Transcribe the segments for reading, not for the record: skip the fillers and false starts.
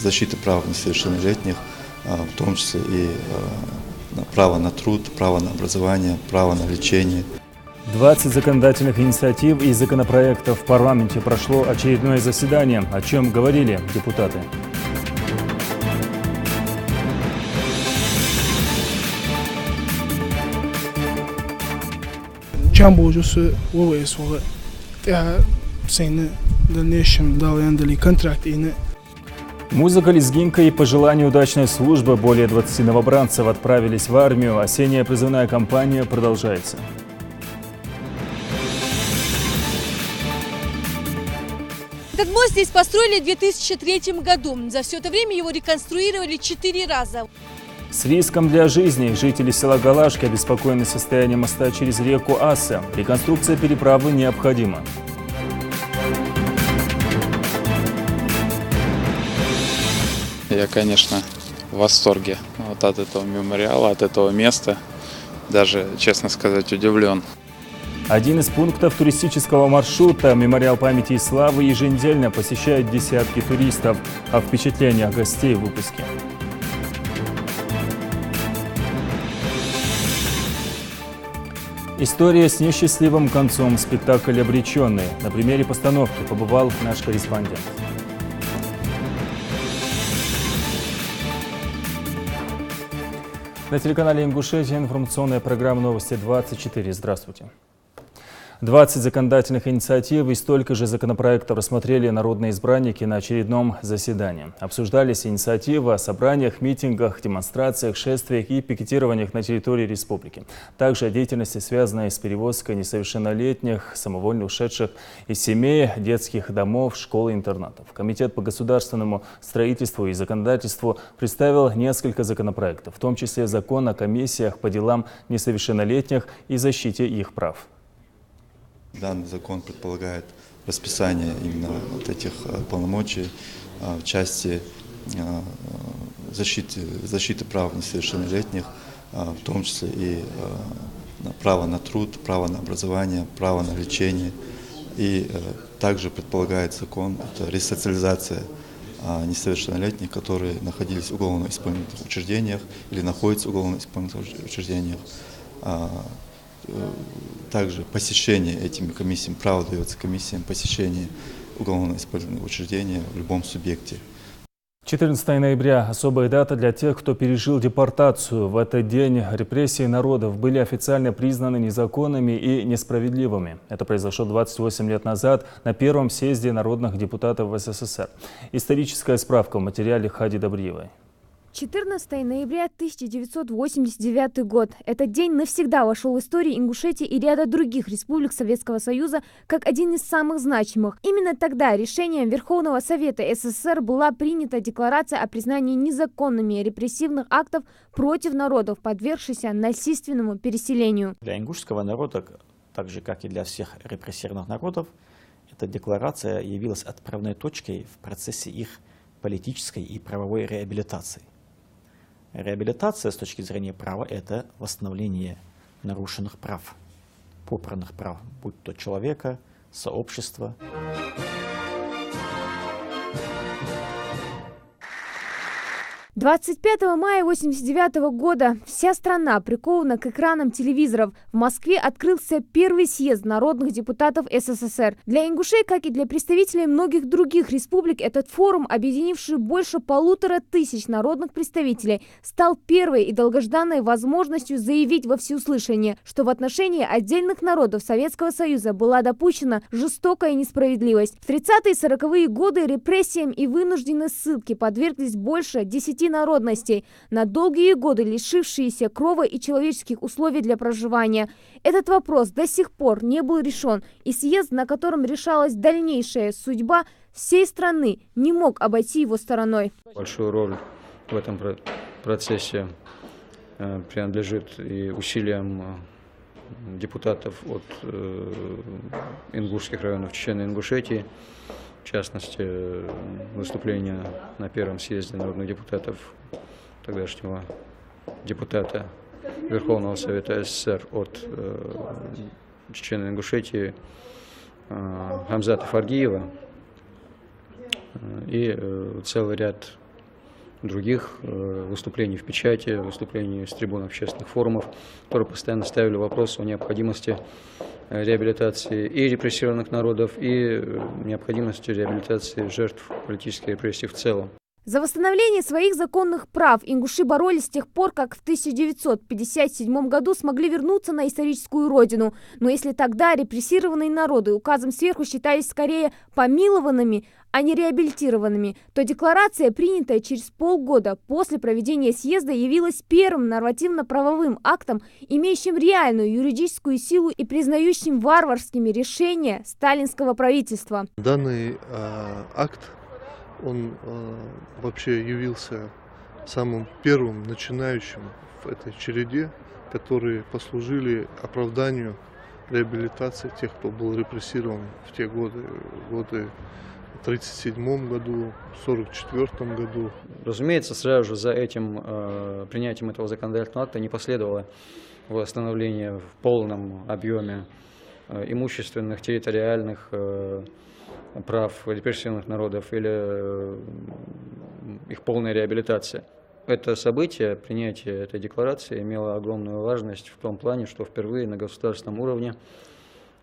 защиты прав несовершеннолетних, в том числе и право на труд, право на образование, право на лечение. 20 законодательных инициатив и законопроектов в парламенте прошло очередное заседание, о чем говорили депутаты. Музыка, лезгинка и пожелание удачной службы. Более 20 новобранцев отправились в армию. Осенняя призывная кампания продолжается. Этот мост здесь построили в 2003 году. За все это время его реконструировали 4 раза. С риском для жизни жители села Галашки обеспокоены состоянием моста через реку Аса. Реконструкция переправы необходима. Я, конечно, в восторге от этого мемориала, от этого места. Даже, честно сказать, удивлен. Один из пунктов туристического маршрута «Мемориал памяти и славы» еженедельно посещают десятки туристов. О впечатлениях гостей в выпуске. История с несчастливым концом. Спектакль «Обреченный». На примере постановки побывал наш корреспондент. На телеканале «Ингушетия» информационная программа «Новости 24». Здравствуйте. 20 законодательных инициатив и столько же законопроектов рассмотрели народные избранники на очередном заседании. Обсуждались инициативы о собраниях, митингах, демонстрациях, шествиях и пикетированиях на территории республики. Также о деятельности, связанной с перевозкой несовершеннолетних, самовольно ушедших из семей, детских домов, школ и интернатов. Комитет по государственному строительству и законодательству представил несколько законопроектов, в том числе закон о комиссиях по делам несовершеннолетних и защите их прав. Данный закон предполагает расписание именно вот этих полномочий в части защиты прав несовершеннолетних, в том числе и право на труд, право на образование, право на лечение. И также предполагает закон это ресоциализация несовершеннолетних, которые находились в уголовно-исполнительных учреждениях или находятся в уголовно-исполнительных учреждениях. Также посещение этими комиссиями, право дается комиссиям посещения уголовно-исполнительного учреждения в любом субъекте. 14 ноября – особая дата для тех, кто пережил депортацию. В этот день репрессии народов были официально признаны незаконными и несправедливыми. Это произошло 28 лет назад на первом съезде народных депутатов СССР. Историческая справка в материале Хади Добриевой. 14 ноября 1989 год. Этот день навсегда вошел в историю Ингушетии и ряда других республик Советского Союза как один из самых значимых. Именно тогда решением Верховного Совета СССР была принята декларация о признании незаконными репрессивных актов против народов, подвергшихся насильственному переселению. Для ингушского народа, так же как и для всех репрессированных народов, эта декларация явилась отправной точкой в процессе их политической и правовой реабилитации. Реабилитация с точки зрения права – это восстановление нарушенных прав, попранных прав, будь то человека, сообщества. 25 мая 1989 года вся страна прикована к экранам телевизоров. В Москве открылся первый съезд народных депутатов СССР. Для ингушей, как и для представителей многих других республик, этот форум, объединивший больше 1500 народных представителей, стал первой и долгожданной возможностью заявить во всеуслышание, что в отношении отдельных народов Советского Союза была допущена жестокая несправедливость. В 30-е и 40-е годы репрессиям и вынужденной ссылке подверглись больше 10 народностей, на долгие годы лишившиеся крова и человеческих условий для проживания. Этот вопрос до сих пор не был решен, и съезд, на котором решалась дальнейшая судьба всей страны, не мог обойти его стороной. Большую роль в этом процессе принадлежит и усилиям депутатов от ингушских районов Чечен и Ингушетии. В частности, выступление на первом съезде народных депутатов тогдашнего депутата Верховного Совета СССР от Чечен и Ингушетии Хамзата Фаргиева и целый ряд других выступлений в печати, выступлений с трибун общественных форумов, которые постоянно ставили вопрос о необходимости реабилитации и репрессированных народов, и необходимости реабилитации жертв политических репрессий в целом. За восстановление своих законных прав ингуши боролись с тех пор, как в 1957 году смогли вернуться на историческую родину. Но если тогда репрессированные народы указом сверху считались скорее помилованными, а не реабилитированными, то декларация, принятая через полгода после проведения съезда, явилась первым нормативно-правовым актом, имеющим реальную юридическую силу и признающим варварскими решения сталинского правительства. Данный акт, он вообще явился самым первым начинающим в этой череде, которые послужили оправданию реабилитации тех, кто был репрессирован в те годы в 1937 году, в 1944 году. Разумеется, сразу же за этим принятием этого законодательного акта не последовало восстановление в полном объеме имущественных, территориальных прав репрессированных народов или их полная реабилитация. Это событие, принятие этой декларации, имело огромную важность в том плане, что впервые на государственном уровне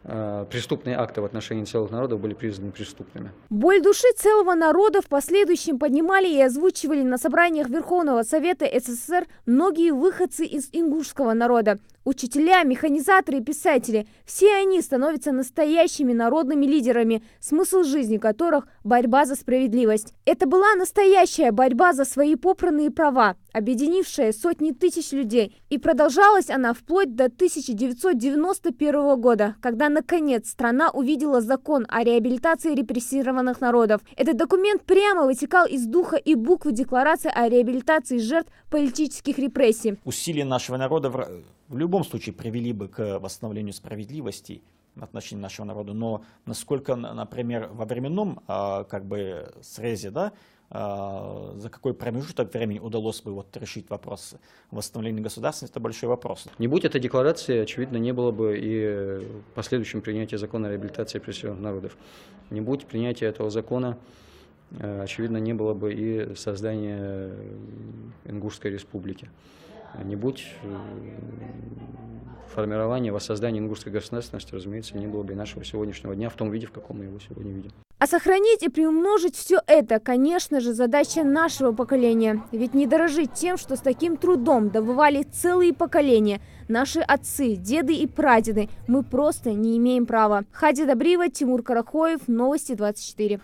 преступные акты в отношении целых народов были признаны преступными. Боль души целого народа в последующем поднимали и озвучивали на собраниях Верховного Совета СССР многие выходцы из ингушского народа. Учителя, механизаторы и писатели – все они становятся настоящими народными лидерами, смысл жизни которых – борьба за справедливость. Это была настоящая борьба за свои попранные права, объединившая сотни тысяч людей. И продолжалась она вплоть до 1991 года, когда, наконец, страна увидела закон о реабилитации репрессированных народов. Этот документ прямо вытекал из духа и буквы Декларации о реабилитации жертв политических репрессий. Усилия нашего народа в любом случае привели бы к восстановлению справедливости в отношении нашего народа, но насколько, например, во временном срезе, за какой промежуток времени удалось бы решить вопрос восстановления государственности, это большой вопрос. Не будь этой декларации, очевидно, не было бы и последующем принятия закона о реабилитации репрессированных народов. Не будь принятия этого закона, очевидно, не было бы и создания Ингушской республики. Не будь формирования, воссоздания ингушской государственности, разумеется, не было бы и нашего сегодняшнего дня в том виде, в каком мы его сегодня видим. А сохранить и приумножить все это, конечно же, задача нашего поколения. Ведь не дорожить тем, что с таким трудом добывали целые поколения, наши отцы, деды и прадеды, мы просто не имеем права. Хади Добрива, Тимур Карахоев, Новости 24.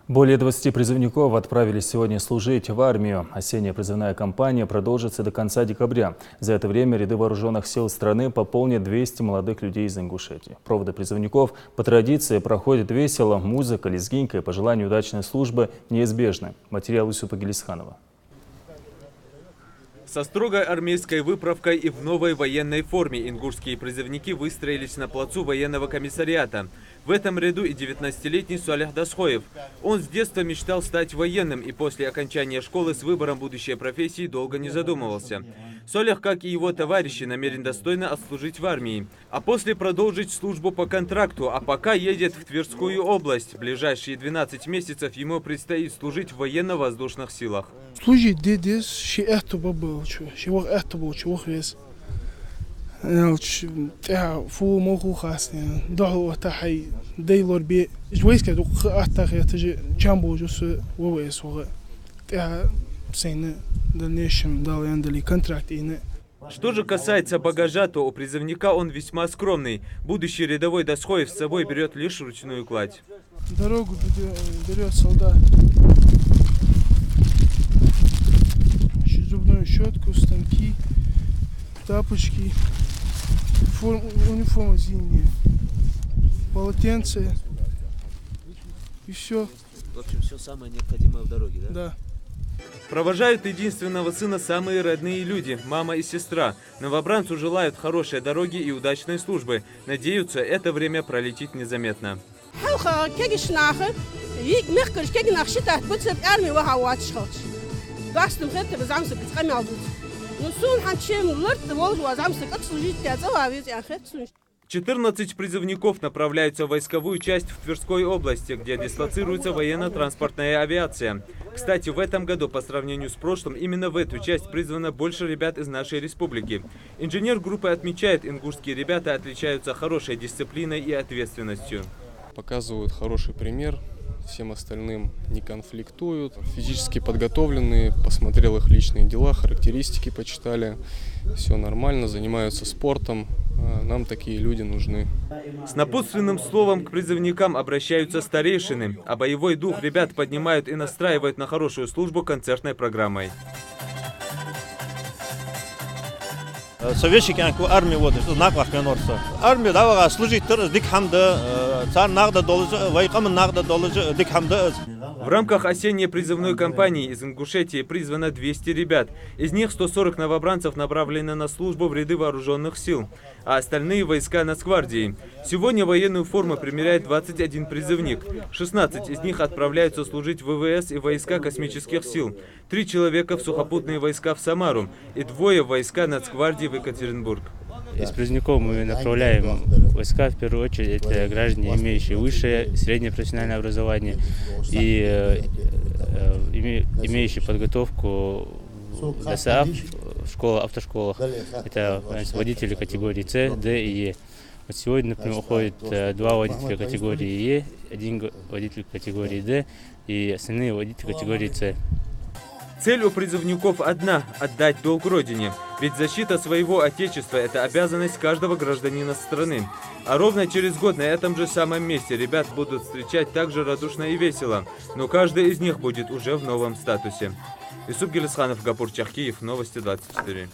Более 20 призывников отправились сегодня служить в армию. Осенняя призывная кампания продолжится до конца декабря. За это время ряды вооруженных сил страны пополнят 200 молодых людей из Ингушетии. Проводы призывников по традиции проходят весело. Музыка, лезгинка и пожелания удачной службы неизбежны. Материал Юсупа Гелисханова. Со строгой армейской выправкой и в новой военной форме ингушские призывники выстроились на плацу военного комиссариата. В этом ряду и 19-летний Солех Дасхоев. Он с детства мечтал стать военным и после окончания школы с выбором будущей профессии долго не задумывался. Солех, как и его товарищи, намерен достойно отслужить в армии, а после продолжить службу по контракту, а пока едет в Тверскую область. В ближайшие 12 месяцев ему предстоит служить в военно-воздушных силах. Служить здесь, что это было, чего это было, чего вес. فو موخو خاصني ضعوا تحي ديلور بي جويس كده أتاخي تجي جامبو جوس وويس وغ سين دالنيشم داليندلي контракт ине. Что же касается багажа, то у призывника он весьма скромный. Будущий рядовой Дасхоев с собой берет лишь ручную кладь. Дорогу берет солдат. Зубную щетку, станки, тапочки, униформа зимняя, полотенце и все. В общем, все самое необходимое в дороге, да? Да. Провожают единственного сына самые родные люди, мама и сестра. Новобранцу желают хорошей дороги и удачной службы. Надеются, это время пролетит незаметно. 14 призывников направляются в войсковую часть в Тверской области, где дислоцируется военно-транспортная авиация. Кстати, в этом году, по сравнению с прошлым, именно в эту часть призвано больше ребят из нашей республики. Инженер группы отмечает, ингушские ребята отличаются хорошей дисциплиной и ответственностью. Показывают хороший пример, всем остальным не конфликтуют, физически подготовленные, посмотрел их личные дела, характеристики почитали, все нормально, занимаются спортом, нам такие люди нужны. С напутственным словом к призывникам обращаются старейшины, а боевой дух ребят поднимают и настраивают на хорошую службу концертной программой. Советчики армии вот наклах менорса. Армия давала служить дикхамда, цар нагда должи, вайкам нагда должи дикхамда. В рамках осенней призывной кампании из Ингушетии призвано 200 ребят. Из них 140 новобранцев направлены на службу в ряды вооруженных сил, а остальные войска Нацгвардии. Сегодня военную форму примеряет 21 призывник. 16 из них отправляются служить в ВВС и войска космических сил. 3 человека в сухопутные войска в Самару и 2 в войска Нацгвардии в Екатеринбург. Из призывников мы направляем войска, в первую очередь, это граждане, имеющие высшее, среднее профессиональное образование и имеющие подготовку в ДСАФ, в автошколах. Это водители категории С, Д и Е. Вот сегодня, например, уходит 2 водителя категории Е, 1 водитель категории Д и остальные водители категории С. Цель у призывников одна – отдать долг Родине. Ведь защита своего Отечества – это обязанность каждого гражданина страны. А ровно через год на этом же самом месте ребят будут встречать так же радушно и весело. Но каждый из них будет уже в новом статусе. Исуп Гелисханов, Гапур Чахкиев, Новости 24.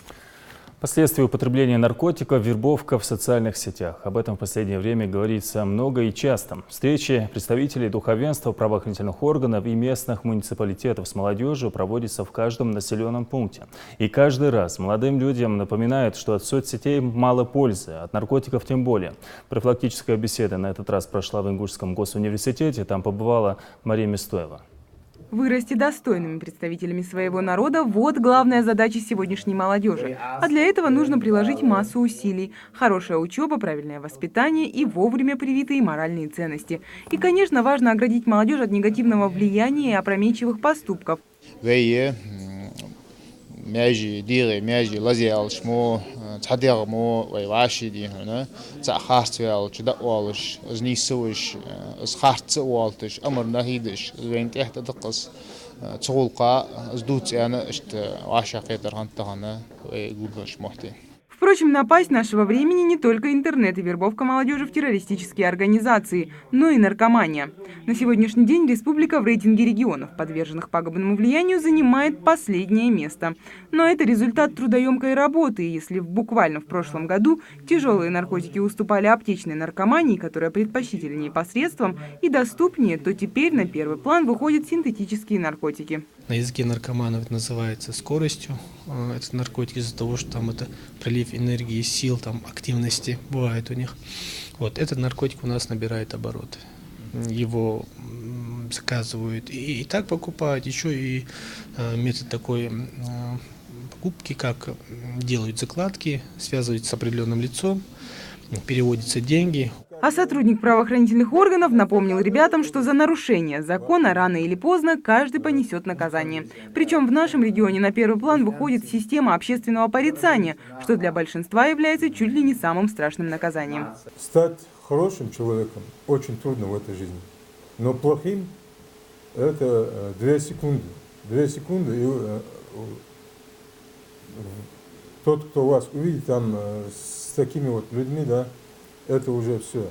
Последствия употребления наркотиков, вербовка в социальных сетях. Об этом в последнее время говорится много и часто. Встречи представителей духовенства, правоохранительных органов и местных муниципалитетов с молодежью проводятся в каждом населенном пункте. И каждый раз молодым людям напоминают, что от соцсетей мало пользы, от наркотиков тем более. Профилактическая беседа на этот раз прошла в Ингушском госуниверситете. Там побывала Мария Местоева. Вырасти достойными представителями своего народа – вот главная задача сегодняшней молодежи. А для этого нужно приложить массу усилий. Хорошая учеба, правильное воспитание и вовремя привитые моральные ценности. И, конечно, важно оградить молодежь от негативного влияния и опрометчивых поступков. мяжи дире мяжи лазиал шмо цадермо вайвашиди хана цахарцвал чдавалш знисуш схарцвалтш амрнахидш вентехта дقص цулqa сдуц яна ишт ашакетер хантахана гудаш мохти. Впрочем, напасть нашего времени не только интернет и вербовка молодежи в террористические организации, но и наркомания. На сегодняшний день республика в рейтинге регионов, подверженных пагубному влиянию, занимает последнее место. Но это результат трудоемкой работы, и если буквально в прошлом году тяжелые наркотики уступали аптечной наркомании, которая предпочтительнее по средствам и доступнее, то теперь на первый план выходят синтетические наркотики. На языке наркоманов это называется скоростью. Этот наркотик из-за того, что там это прилив энергии, сил, там активности бывает у них. Вот этот наркотик у нас набирает обороты. Его заказывают и так покупают. Еще и метод такой покупки, как делают закладки, связывают с определенным лицом, переводятся деньги. А сотрудник правоохранительных органов напомнил ребятам, что за нарушение закона рано или поздно каждый понесет наказание. Причем в нашем регионе на первый план выходит система общественного порицания, что для большинства является чуть ли не самым страшным наказанием. Стать хорошим человеком очень трудно в этой жизни, но плохим – это 2 секунды. 2 секунды, и тот, кто вас увидит там с такими вот людьми, да, это уже все.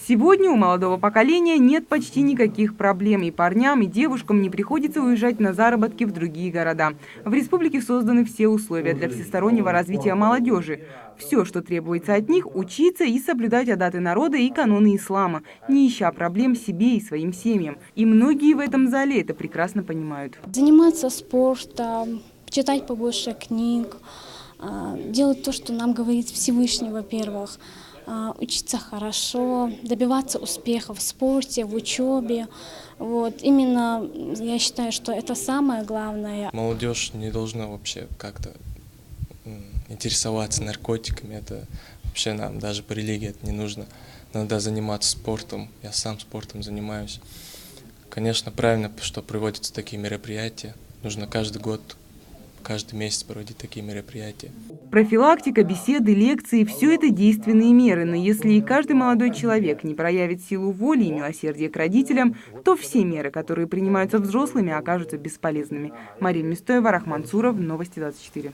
Сегодня у молодого поколения нет почти никаких проблем. И парням, и девушкам не приходится уезжать на заработки в другие города. В республике созданы все условия для всестороннего развития молодежи. Все, что требуется от них – учиться и соблюдать адаты народа и каноны ислама, не ища проблем себе и своим семьям. И многие в этом зале это прекрасно понимают. Заниматься спортом, читать побольше книг, делать то, что нам говорит Всевышний, во-первых. Учиться хорошо, добиваться успеха в спорте, в учебе. Вот. Именно я считаю, что это самое главное. Молодежь не должна вообще как-то интересоваться наркотиками. Это Вообще нам даже по религии это не нужно. Надо заниматься спортом. Я сам спортом занимаюсь. Конечно, правильно, что проводятся такие мероприятия. Нужно каждый год, каждый месяц проводить такие мероприятия. Профилактика, беседы, лекции – все это действенные меры. Но если и каждый молодой человек не проявит силу воли и милосердия к родителям, то все меры, которые принимаются взрослыми, окажутся бесполезными. Мария Мистоева, Рахман Суров, Новости 24.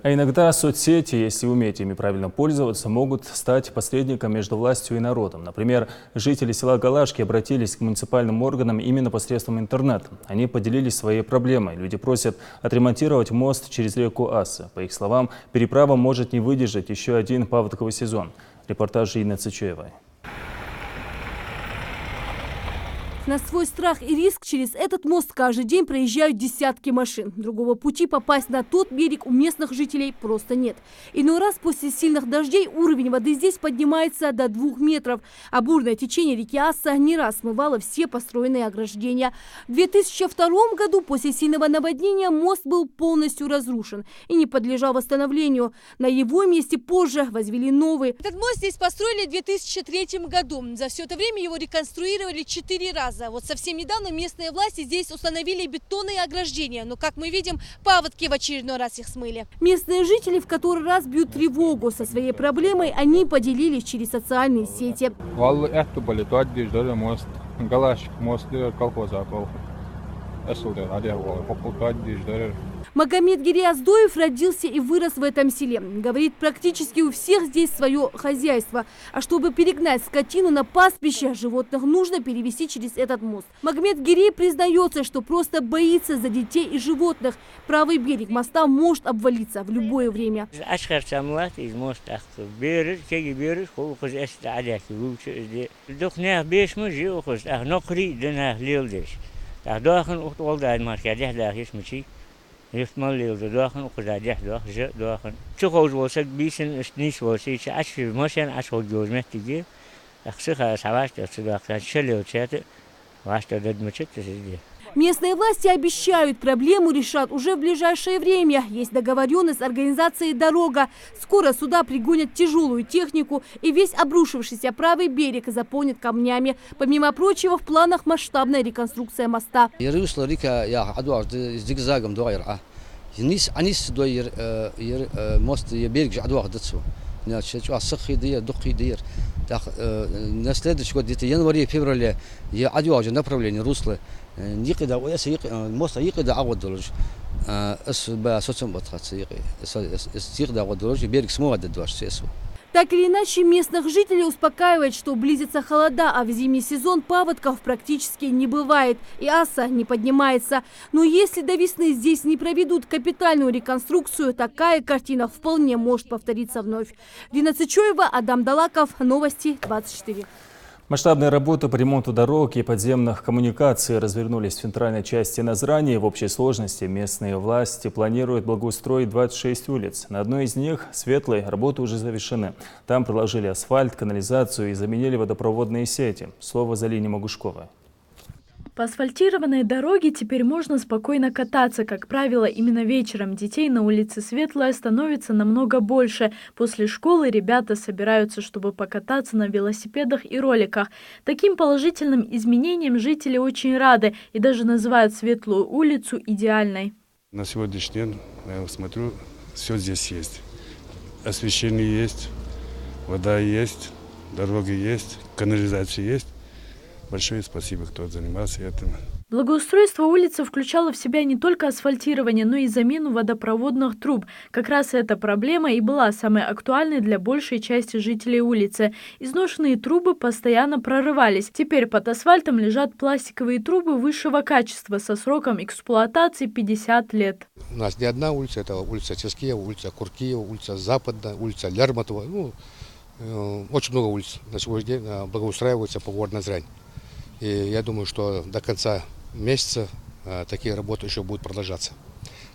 А иногда соцсети, если уметь ими правильно пользоваться, могут стать посредником между властью и народом. Например, жители села Галашки обратились к муниципальным органам именно посредством интернета. Они поделились своей проблемой. Люди просят отремонтировать мост через реку Асы. По их словам, переправа может не выдержать еще один паводковый сезон. Репортаж Инны Цычуевой. На свой страх и риск через этот мост каждый день проезжают десятки машин. Другого пути попасть на тот берег у местных жителей просто нет. Иной раз после сильных дождей уровень воды здесь поднимается до 2 метров. А бурное течение реки Аса не раз смывало все построенные ограждения. В 2002 году после сильного наводнения мост был полностью разрушен и не подлежал восстановлению. На его месте позже возвели новый. Этот мост здесь построили в 2003 году. За все это время его реконструировали 4 раза. Вот совсем недавно местные власти здесь установили бетонные ограждения, но, как мы видим, паводки в очередной раз их смыли. Местные жители в который раз бьют тревогу. Со своей проблемой они поделились через социальные сети. Магомед Гириаздоев родился и вырос в этом селе. Говорит, практически у всех здесь свое хозяйство. А чтобы перегнать скотину на пастбище, животных нужно перевести через этот мост. Магомед Гири признается, что просто боится за детей и животных. Правый берег моста может обвалиться в любое время. يفتمل داخل وقزادح داخل شو خوز وسك بيسن نيس وسيش عشر ماشين عشر جوز متجي أخسخها سبعة تصدق شلي وتشات وعشت ضد مشت تسدي. Местные власти обещают, проблему решат уже в ближайшее время. Есть договоренность с организацией «Дорога». Скоро сюда пригонят тяжелую технику и весь обрушившийся правый берег заполнит камнями. Помимо прочего, в планах масштабная реконструкция моста. На следующий год, где-то январе-феврале, я одевал уже направление русла. Никогда, мост никогда аводолж. Берег смог отдать. Так или иначе, местных жителей успокаивает, что близится холода, а в зимний сезон паводков практически не бывает. И Аса не поднимается. Но если до весны здесь не проведут капитальную реконструкцию, такая картина вполне может повториться вновь. Инна Цычуева, Адам Далаков, Новости 24. Масштабные работы по ремонту дорог и подземных коммуникаций развернулись в центральной части Назрани. В общей сложности местные власти планируют благоустроить 26 улиц. На одной из них, Светлой, работы уже завершены. Там проложили асфальт, канализацию и заменили водопроводные сети. Слово Залине Могушковой. По асфальтированной дороге теперь можно спокойно кататься. Как правило, именно вечером детей на улице Светлая становится намного больше. После школы ребята собираются, чтобы покататься на велосипедах и роликах. Таким положительным изменениям жители очень рады и даже называют Светлую улицу идеальной. На сегодняшний день, я смотрю, все здесь есть. Освещение есть, вода есть, дороги есть, канализация есть. Большое спасибо, кто занимался этим. Благоустройство улицы включало в себя не только асфальтирование, но и замену водопроводных труб. Как раз эта проблема и была самой актуальной для большей части жителей улицы. Изношенные трубы постоянно прорывались. Теперь под асфальтом лежат пластиковые трубы высшего качества со сроком эксплуатации 50 лет. У нас не одна улица, это улица Тискиева, улица Куркиева, улица Западная, улица Лермонтова. Очень много улиц на сегодняшний день благоустраиваются по городу Назрань. И я думаю, что до конца месяца такие работы еще будут продолжаться.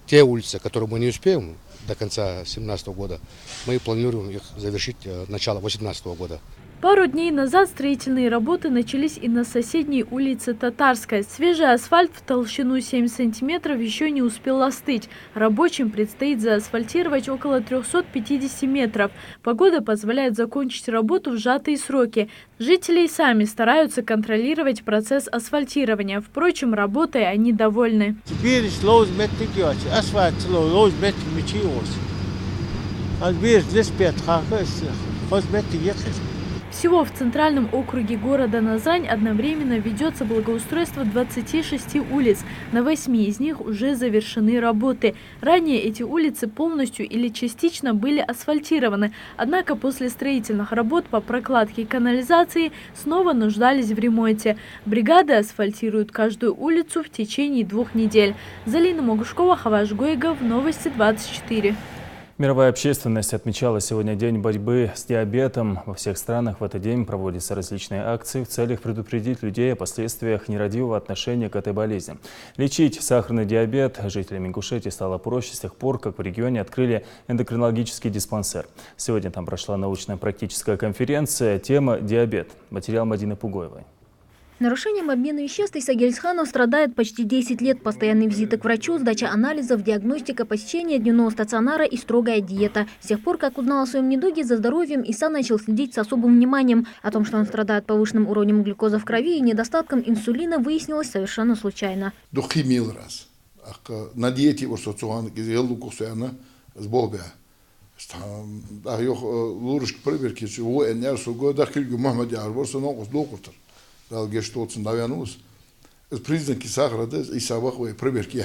Те улицы, которые мы не успеем до конца 2017 года, мы планируем их завершить начало 2018 года. Пару дней назад строительные работы начались и на соседней улице Татарская. Свежий асфальт в толщину 7 сантиметров еще не успел остыть. Рабочим предстоит заасфальтировать около 350 метров. Погода позволяет закончить работу в сжатые сроки. Жители и сами стараются контролировать процесс асфальтирования. Впрочем, работой они довольны. Всего в центральном округе города Назань одновременно ведется благоустройство 26 улиц. На 8 из них уже завершены работы. Ранее эти улицы полностью или частично были асфальтированы. Однако после строительных работ по прокладке канализации снова нуждались в ремонте. Бригады асфальтируют каждую улицу в течение 2 недель. Залина Могушкова, Хаваш Гойгов, Новости 24. Мировая общественность отмечала сегодня День борьбы с диабетом. Во всех странах в этот день проводятся различные акции в целях предупредить людей о последствиях нерадивого отношения к этой болезни. Лечить сахарный диабет жителям Ингушетии стало проще с тех пор, как в регионе открыли эндокринологический диспансер. Сегодня там прошла научно-практическая конференция. Тема «Диабет». Материал Мадины Пугоевой. Нарушением обмена веществ Иса Гельсханов страдает почти 10 лет. Постоянные визиты к врачу, сдача анализов, диагностика, посещение дневного стационара и строгая диета. С тех пор, как узнал о своем недуге, за здоровьем Иса начал следить с особым вниманием. О том, что он страдает повышенным уровнем глюкозы в крови и недостатком инсулина, выяснилось совершенно случайно. На диете признаки сахара и сахарной проверки.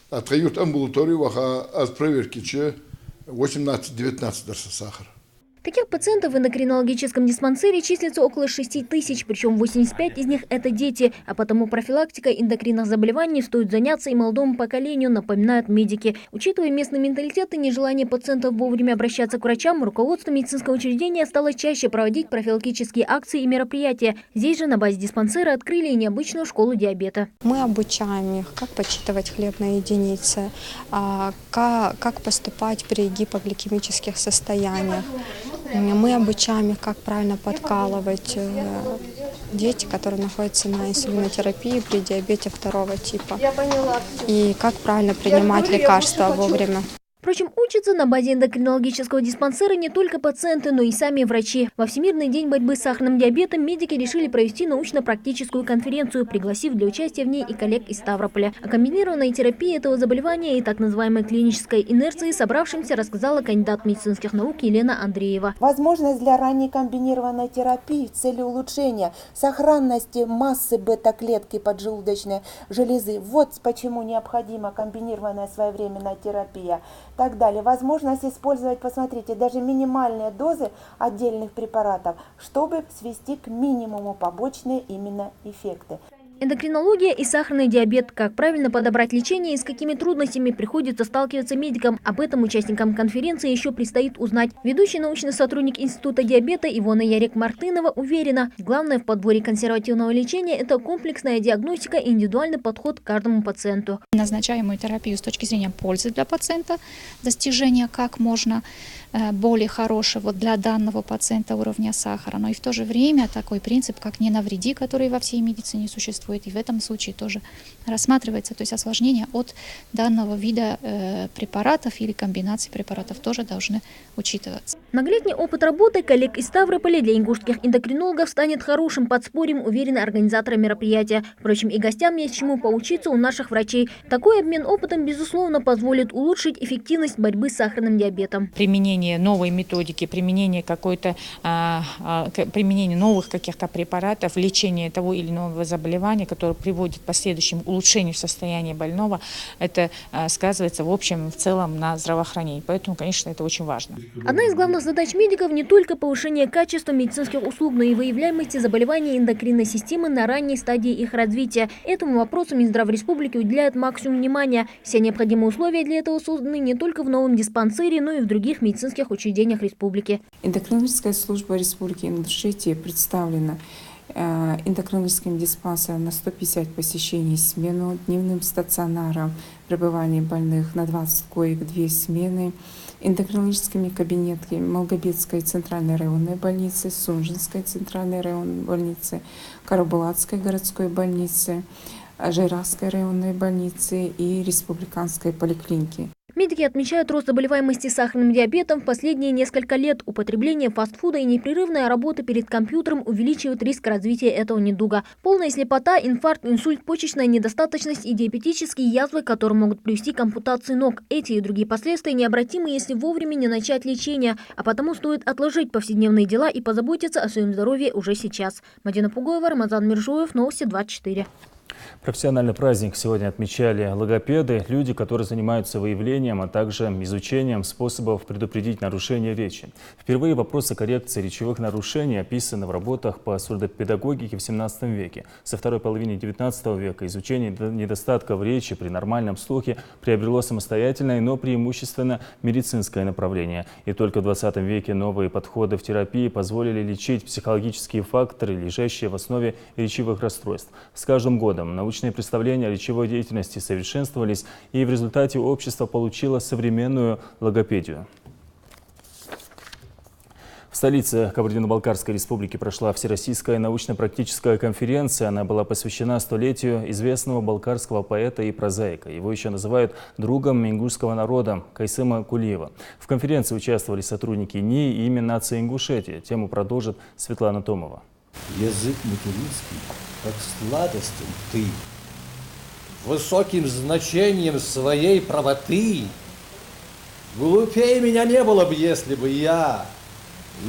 Отходят амбулаторию, от проверки 18-19 сахара. Таких пациентов в эндокринологическом диспансере числится около 6 тысяч, причем 85 из них – это дети. А потому профилактикой эндокринных заболеваний стоит заняться и молодому поколению, напоминают медики. Учитывая местный менталитет и нежелание пациентов вовремя обращаться к врачам, руководство медицинского учреждения стало чаще проводить профилактические акции и мероприятия. Здесь же на базе диспансера открыли и необычную школу диабета. Мы обучаем их, как подсчитывать хлеб на единицы, как поступать при гипогликемических состояниях. Мы обучаем их, как правильно подкалывать дети, которые находятся на инсулинотерапии при диабете 2 типа. И как правильно принимать лекарства вовремя. Впрочем, учатся на базе эндокринологического диспансера не только пациенты, но и сами врачи. Во Всемирный день борьбы с сахарным диабетом медики решили провести научно-практическую конференцию, пригласив для участия в ней и коллег из Ставрополя. О комбинированной терапии этого заболевания и так называемой клинической инерции собравшимся рассказала кандидат медицинских наук Елена Андреева. Возможность для ранней комбинированной терапии в цели улучшения сохранности массы бета-клетки поджелудочной железы. Вот почему необходима комбинированная своевременная терапия. Так далее. Возможность использовать, посмотрите, даже минимальные дозы отдельных препаратов, чтобы свести к минимуму побочные именно эффекты. Эндокринология и сахарный диабет. Как правильно подобрать лечение и с какими трудностями приходится сталкиваться медикам. Об этом участникам конференции еще предстоит узнать. Ведущий научный сотрудник Института диабета Ивона Ярек-Мартынова уверена, главное в подборе консервативного лечения – это комплексная диагностика и индивидуальный подход к каждому пациенту. Назначаемую терапию с точки зрения пользы для пациента, достижения как можно более хорошего для данного пациента уровня сахара, но и в то же время такой принцип, как не навреди, который во всей медицине существует, и в этом случае тоже рассматривается, то есть осложнения от данного вида препаратов или комбинаций препаратов тоже должны учитываться. Многолетний опыт работы коллег из Ставрополя для ингушских эндокринологов станет хорошим подспорьем, уверены организаторы мероприятия. Впрочем, и гостям есть чему поучиться у наших врачей. Такой обмен опытом, безусловно, позволит улучшить эффективность борьбы с сахарным диабетом. Применение новой методики, применение новых каких-то препаратов, лечение того или иного заболевания, которое приводит к последующему улучшению состояния больного, это сказывается в общем, в целом на здравоохранении. Поэтому, конечно, это очень важно. Одна из главных задач медиков не только повышение качества медицинских услуг, но и выявляемости заболеваний эндокринной системы на ранней стадии их развития. Этому вопросу Минздрав Республики уделяет максимум внимания. Все необходимые условия для этого созданы не только в новом диспансере, но и в других медицинских учреждениях республики. Эндокринологическая служба Республики Ингушетия представлена эндокринологическим диспансером на 150 посещений в смену, дневным стационаром, пребывание больных на 20 коек 2 смены, эндокринологическими кабинетами Малгобекской центральной районной больницы, Сунжинской центральной районной больницы, Карабулатской городской больницы, Жайракской районной больницы и Республиканской поликлиники. Медики отмечают рост заболеваемости сахарным диабетом в последние несколько лет. Употребление фастфуда и непрерывная работа перед компьютером увеличивают риск развития этого недуга. Полная слепота, инфаркт, инсульт, почечная недостаточность и диабетические язвы, которые могут привести к ампутации ног. Эти и другие последствия необратимы, если вовремя не начать лечение, а потому стоит отложить повседневные дела и позаботиться о своем здоровье уже сейчас. Мадина Пугоева, Рамазан Миржоев, Новости 24. Профессиональный праздник сегодня отмечали логопеды, люди, которые занимаются выявлением, а также изучением способов предупредить нарушение речи. Впервые вопросы коррекции речевых нарушений описаны в работах по сурдопедагогике в 17 веке. Со второй половины 19 века изучение недостатков речи при нормальном слухе приобрело самостоятельное, но преимущественно медицинское направление. И только в 20 веке новые подходы в терапии позволили лечить психологические факторы, лежащие в основе речевых расстройств. С каждым годом научные представления о речевой деятельности совершенствовались, и в результате общество получило современную логопедию. В столице Кабардино-Балкарской республики прошла Всероссийская научно-практическая конференция. Она была посвящена столетию известного балкарского поэта и прозаика. Его еще называют другом ингушского народа Кайсыма Кулиева. В конференции участвовали сотрудники НИИ и имя нации Ингушетии. Тему продолжит Светлана Томова. Язык материнский, как сладостен ты, высоким значением своей правоты. Глупее меня не было бы, если бы я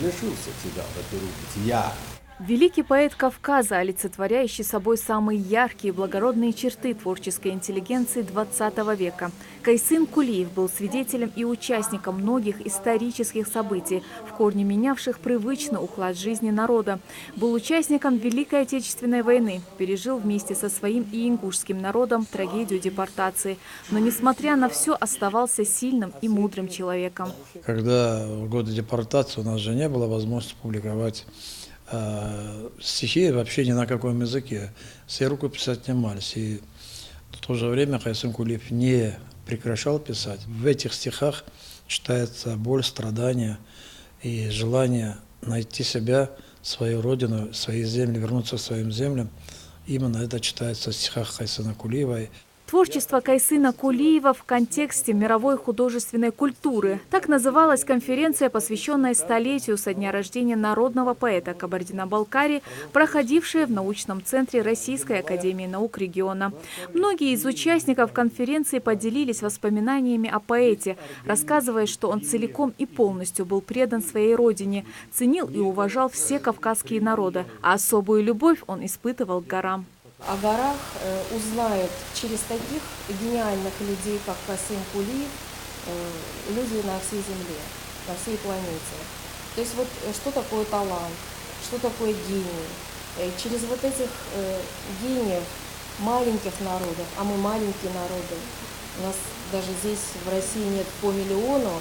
лишился тебя в этой бытия. Великий поэт Кавказа, олицетворяющий собой самые яркие и благородные черты творческой интеллигенции XX века. Кайсым Кулиев был свидетелем и участником многих исторических событий, в корне менявших привычный уклад жизни народа. Был участником Великой Отечественной войны, пережил вместе со своим и ингушским народом трагедию депортации. Но, несмотря на все, оставался сильным и мудрым человеком. Когда в годы депортации у нас же не было возможности публиковать стихи вообще ни на каком языке. Все рукописи отнимались. И в то же время Кайсым Кулиев не прекращал писать. В этих стихах читается боль, страдания и желание найти себя, свою родину, свои земли, вернуться к своим землям. Именно это читается в стихах Кайсыма Кулиева. Творчество Кайсына Кулиева в контексте мировой художественной культуры. Так называлась конференция, посвященная столетию со дня рождения народного поэта Кабардино-Балкарии, проходившая в научном центре Российской академии наук региона. Многие из участников конференции поделились воспоминаниями о поэте, рассказывая, что он целиком и полностью был предан своей родине, ценил и уважал все кавказские народы, а особую любовь он испытывал к горам. О горах узнают через таких гениальных людей, как Кайсым Кулиев, люди на всей Земле, на всей планете. То есть вот что такое талант, что такое гений. Через вот этих гениев маленьких народов, а мы маленькие народы, у нас даже здесь в России нет по миллиону,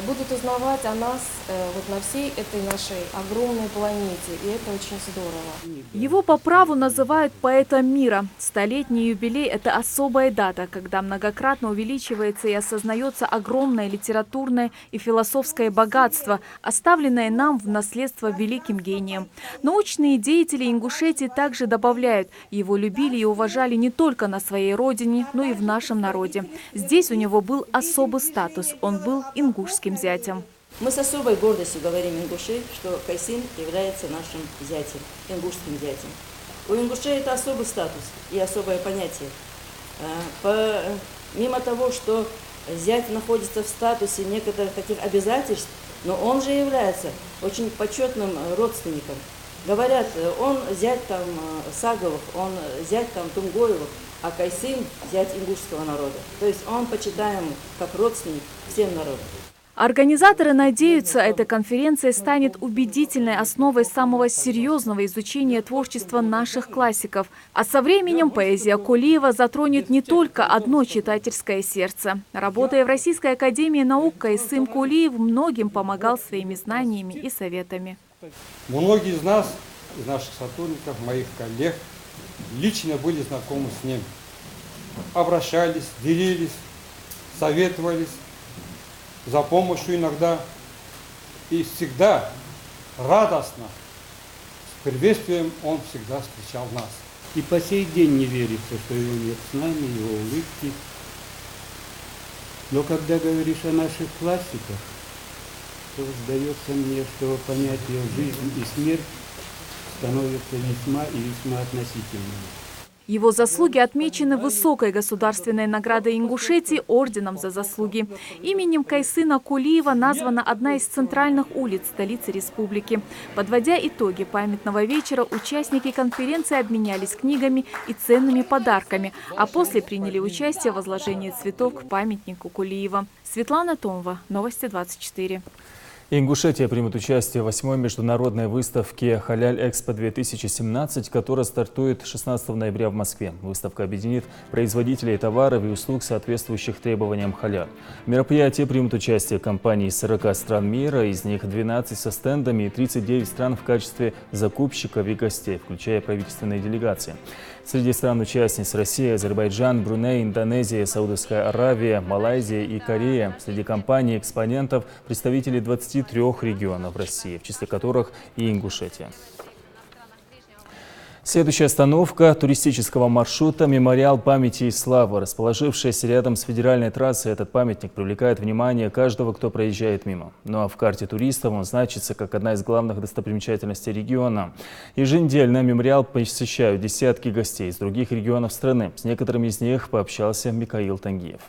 будут узнавать о нас вот на всей этой нашей огромной планете, и это очень здорово. Его по праву называют поэтом мира. Столетний юбилей – это особая дата, когда многократно увеличивается и осознается огромное литературное и философское богатство, оставленное нам в наследство великим гением. Научные деятели Ингушетии также добавляют, его любили и уважали не только на своей родине, но и в нашем народе. Здесь у него был особый статус, он был ингушским зятем. Мы с особой гордостью говорим ингуши, что Кайсым является нашим зятем, ингушским зятем. У ингушей это особый статус и особое понятие. Помимо того, что зять находится в статусе некоторых таких обязательств, но он же является очень почетным родственником. Говорят, он зять там Саговых, он зять там Тумгоевых, а Кайсым зять ингушского народа. То есть он почитаем как родственник всем народам. Организаторы надеются, эта конференция станет убедительной основой самого серьезного изучения творчества наших классиков. А со временем поэзия Кулиева затронет не только одно читательское сердце. Работая в Российской академии наук, Кайсым Кулиев многим помогал своими знаниями и советами. Многие из нас, из наших сотрудников, моих коллег, лично были знакомы с ним. Обращались, делились, советовались. за помощью иногда и всегда радостно, с приветствием он всегда встречал нас. И по сей день не верится, что его нет с нами, его улыбки. Но когда говоришь о наших классиках, то сдается мне, что понятие «жизнь» и «смерть» становятся весьма и весьма относительными. Его заслуги отмечены высокой государственной наградой Ингушетии орденом за заслуги. Именем Кайсына Кулиева названа одна из центральных улиц столицы республики. Подводя итоги памятного вечера, участники конференции обменялись книгами и ценными подарками, а после приняли участие в возложении цветов к памятнику Кулиева. Светлана Томова, Новости 24. Ингушетия примет участие в 8-й международной выставке «Халяль-Экспо-2017», которая стартует 16 ноября в Москве. Выставка объединит производителей товаров и услуг, соответствующих требованиям халяль. В мероприятии примут участие компании из 40 стран мира, из них 12 со стендами и 39 стран в качестве закупщиков и гостей, включая правительственные делегации. Среди стран-участниц Россия, Азербайджан, Бруней, Индонезия, Саудовская Аравия, Малайзия и Корея. Среди компаний-экспонентов представители 23 регионов России, в числе которых и Ингушетия. Следующая остановка туристического маршрута – мемориал памяти и славы. Расположившийся рядом с федеральной трассой, этот памятник привлекает внимание каждого, кто проезжает мимо. Ну а в карте туристов он значится как одна из главных достопримечательностей региона. Еженедельно мемориал посещают десятки гостей из других регионов страны. С некоторыми из них пообщался Микаил Тангиев.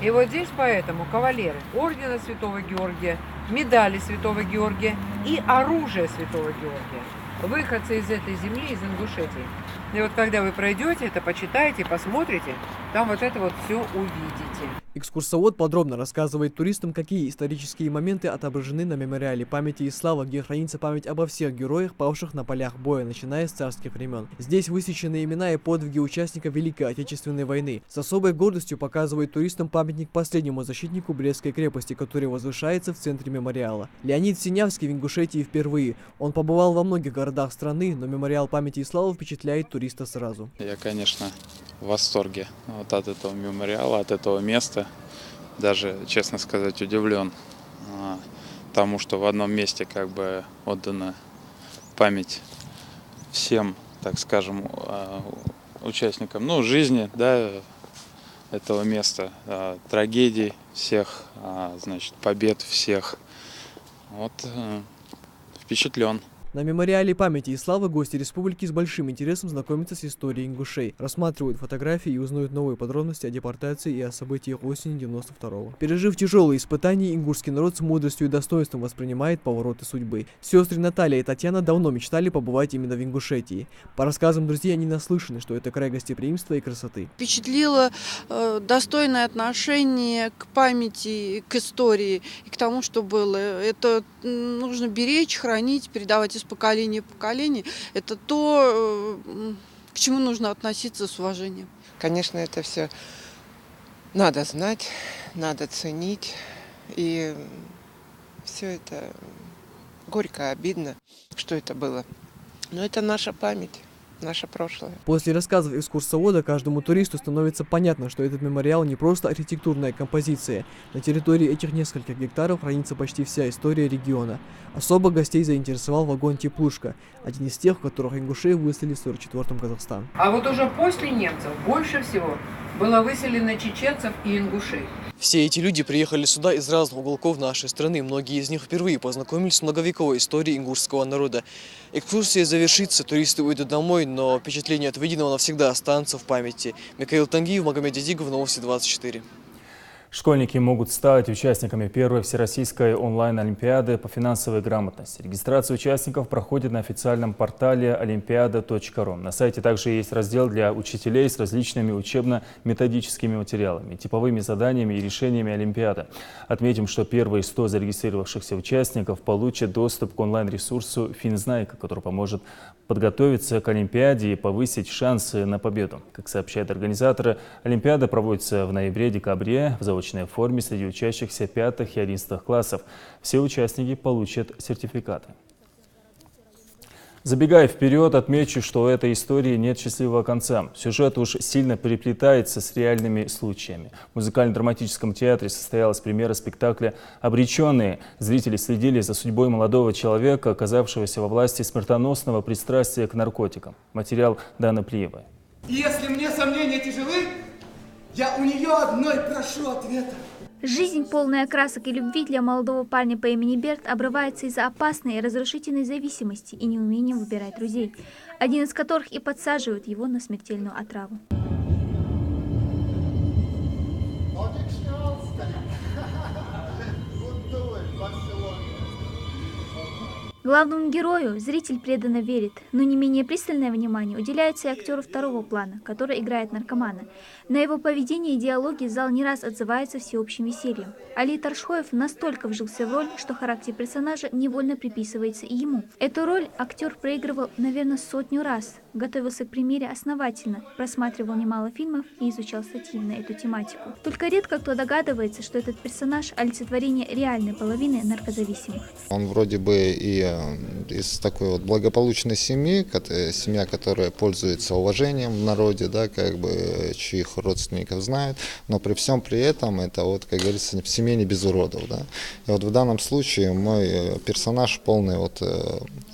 И вот здесь поэтому кавалеры ордена Святого Георгия, медали Святого Георгия и оружие Святого Георгия. Выходцы из этой земли, из Ингушетии. И вот когда вы пройдете, это почитаете, посмотрите, там вот это вот все увидите. Экскурсовод подробно рассказывает туристам, какие исторические моменты отображены на мемориале памяти и славы, где хранится память обо всех героях, павших на полях боя, начиная с царских времен. Здесь высечены имена и подвиги участников Великой Отечественной войны. С особой гордостью показывает туристам памятник последнему защитнику Брестской крепости, который возвышается в центре мемориала. Леонид Синявский в Ингушетии впервые. Он побывал во многих городах страны, но мемориал памяти и славы впечатляет туриста сразу. Я, конечно, в восторге вот от этого мемориала, от этого места. Даже, честно сказать, удивлен тому, что в одном месте как бы отдана память всем, так скажем, участникам, жизни, да, этого места, трагедий всех, значит, побед всех. Вот впечатлен. На мемориале памяти и славы гости республики с большим интересом знакомятся с историей ингушей, рассматривают фотографии и узнают новые подробности о депортации и о событиях осени 92-го. Пережив тяжелые испытания, ингушский народ с мудростью и достоинством воспринимает повороты судьбы. Сестры Наталья и Татьяна давно мечтали побывать именно в Ингушетии. По рассказам друзей, они наслышаны, что это край гостеприимства и красоты. Впечатлило достойное отношение к памяти, к истории и к тому, что было. Это нужно беречь, хранить, передавать из поколения в поколение. Это то, к чему нужно относиться с уважением. Конечно, это все надо знать, надо ценить. И все это горько, обидно, что это было. Но это наша память. Наше прошлое. После рассказов экскурсовода каждому туристу становится понятно, что этот мемориал не просто архитектурная композиция. На территории этих нескольких гектаров хранится почти вся история региона. Особо гостей заинтересовал вагон «Теплушка», один из тех, в которых ингушей выселили в 1944-м Казахстан. А вот уже после немцев больше всего было выселено чеченцев и ингушей. Все эти люди приехали сюда из разных уголков нашей страны. Многие из них впервые познакомились с многовековой историей ингушского народа. Экскурсия завершится, туристы уйдут домой, но впечатление от виденного навсегда останется в памяти. Микаил Тангиев, Магомед Дидигов, Новости 24. Школьники могут стать участниками первой всероссийской онлайн-олимпиады по финансовой грамотности. Регистрация участников проходит на официальном портале olimpiada.ru. На сайте также есть раздел для учителей с различными учебно-методическими материалами, типовыми заданиями и решениями олимпиады. Отметим, что первые 100 зарегистрировавшихся участников получат доступ к онлайн-ресурсу «Финзнайка», который поможет подготовиться к олимпиаде и повысить шансы на победу. Как сообщают организаторы, олимпиада проводится в ноябре-декабре в заочной форме среди учащихся 5 и 11 классов. Все участники получат сертификаты. Забегая вперед, отмечу, что у этой истории нет счастливого конца. Сюжет уж сильно переплетается с реальными случаями. В музыкально-драматическом театре состоялась премьера спектакля «Обреченные». Зрители следили за судьбой молодого человека, оказавшегося во власти смертоносного пристрастия к наркотикам. Материал Даны Плиевой. Если мне сомнения тяжелы, я у нее одной прошу ответа. Жизнь, полная красок и любви для молодого парня по имени Берт, обрывается из-за опасной и разрушительной зависимости и неумения выбирать друзей, один из которых и подсаживает его на смертельную отраву. Главному герою зритель преданно верит, но не менее пристальное внимание уделяется и актеру второго плана, который играет наркомана. На его поведение и диалоги зал не раз отзывается всеобщим весельем. Али Таршхоев настолько вжился в роль, что характер персонажа невольно приписывается и ему. Эту роль актер проигрывал, наверное, 100 раз, готовился к премьере основательно, просматривал немало фильмов и изучал статьи на эту тематику. Только редко кто догадывается, что этот персонаж – олицетворение реальной половины наркозависимых. Он вроде бы и из такой вот благополучной семьи, семья, которая пользуется уважением в народе, да, как бы чьих родственников знают, но при всем при этом это вот, как говорится, в семье не без уродов, да. И вот в данном случае мой персонаж полный вот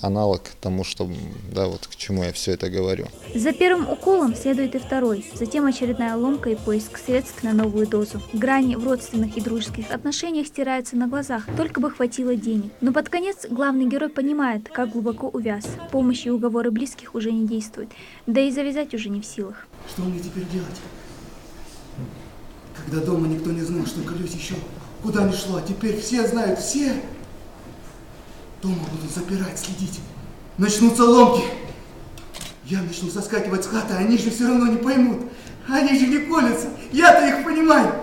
аналог тому, что, да, вот к чему я все это говорю. За первым уколом следует и второй, затем очередная ломка и поиск средств на новую дозу. Грани в родственных и дружеских отношениях стираются на глазах, только бы хватило денег. Но под конец главный герой понимает, как глубоко увяз. Помощь и уговоры близких уже не действуют, да и завязать уже не в силах. Что мне теперь делать? Когда дома никто не знал, что колюсь еще куда ни шло, а теперь все знают, все. Дома будут запирать, следить. Начнутся ломки. Я начну соскакивать с хаты, а они же все равно не поймут. Они же не колятся. Я-то их понимаю.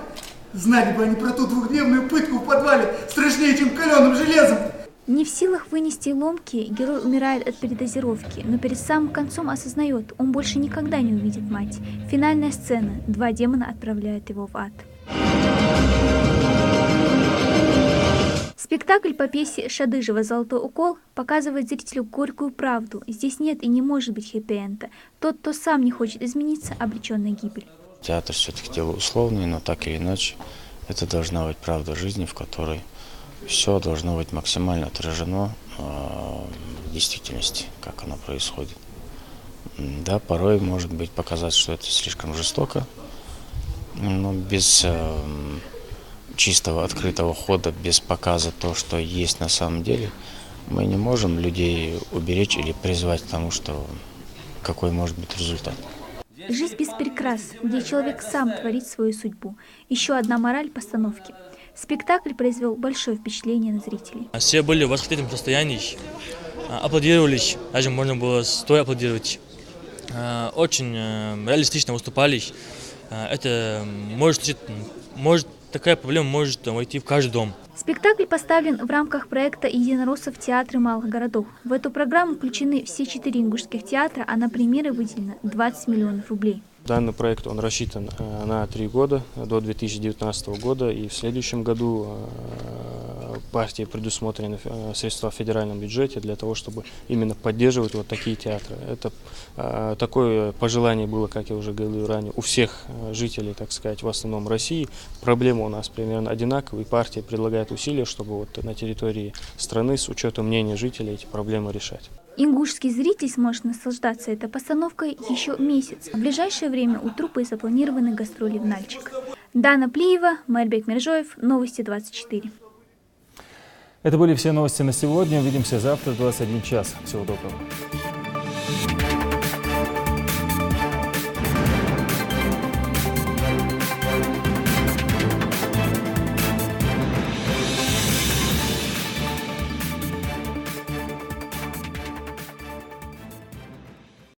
Знали бы они про ту двухдневную пытку в подвале, страшнее, чем каленым железом. Не в силах вынести ломки, герой умирает от передозировки, но перед самым концом осознает, он больше никогда не увидит мать. Финальная сцена. 2 демона отправляют его в ад. Спектакль по пьесе Шадыжева «Золотой укол» показывает зрителю горькую правду. Здесь нет и не может быть хэппи-энда. Тот, кто сам не хочет измениться, обречен на гибель. Театр все-таки дело условное, но так или иначе это должна быть правда жизни, в которой все должно быть максимально отражено в действительности, как оно происходит. Да, порой может быть показаться, что это слишком жестоко, но без чистого открытого хода, без показа того, что есть на самом деле, мы не можем людей уберечь или призвать к тому, что какой может быть результат. Жизнь без прикрас, где человек сам творит свою судьбу. Еще одна мораль постановки. Спектакль произвел большое впечатление на зрителей. Все были в восхитительном состоянии, аплодировали, даже можно было стоя аплодировать. Очень реалистично выступали. Это может такая проблема может войти в каждый дом. Спектакль поставлен в рамках проекта «Единороссов театры малых городов». В эту программу включены все 4 ингушских театра, а на премьеры выделено 20 миллионов рублей. Данный проект он рассчитан на 3 года, до 2019 года, и в следующем году партии предусмотрены средства в федеральном бюджете для того, чтобы именно поддерживать вот такие театры. Это такое пожелание было, как я уже говорил ранее, у всех жителей, так сказать, в основном России. Проблемы у нас примерно одинаковые, партия предлагает усилия, чтобы вот на территории страны с учетом мнения жителей эти проблемы решать. Ингушский зритель сможет наслаждаться этой постановкой еще месяц. В ближайшее время у труппы запланированы гастроли в Нальчик. Дана Плиева, Мэрбек Миржоев, Новости 24. Это были все новости на сегодня. Увидимся завтра в 21 час. Всего доброго.